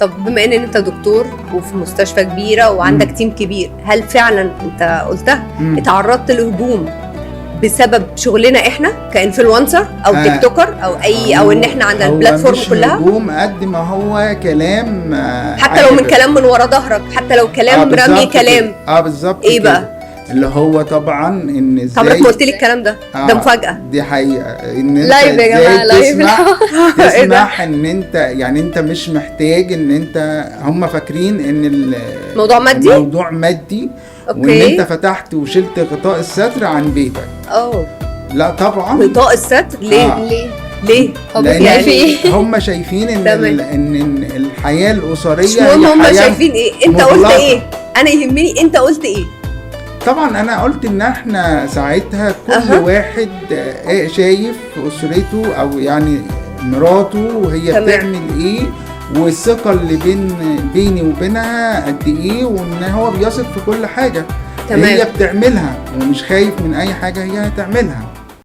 طب بما ان انت دكتور وفي مستشفى كبيره وعندك تيم كبير، هل فعلا انت قلتها اتعرضت لهجوم بسبب شغلنا احنا كانفلونسر او تيك توكر او اي او ان احنا عندنا البلاتفورم كلها؟ هجوم قد ما هو كلام، حتى لو من كلام من ورا ظهرك، حتى لو كلام رمي كلام. بالظبط. ايه بقى اللي هو طبعا ان ازاي حضرتك قلت لي الكلام ده ده مفاجاه. دي حقيقه ان انت لايف يا جماعه، لايف تسمح ان انت يعني انت مش محتاج ان انت، هم فاكرين ان الموضوع مادي، الموضوع مادي. وان انت فتحت وشلت غطاء الستر عن بيتك. لا طبعا. غطاء الستر ليه؟ ليه؟ لان يعني هم شايفين ان الحياه الاسريه مش مهم هم شايفين ايه، انت قلت ايه؟ انا يهمني انت قلت ايه. طبعا انا قلت ان احنا ساعتها كل واحد شايف اسرته او يعني مراته وهي بتعمل ايه، والثقه اللي بيني وبينها قد ايه، وان هو بيثق في كل حاجه هي بتعملها ومش خايف من اي حاجه هي هتعملها.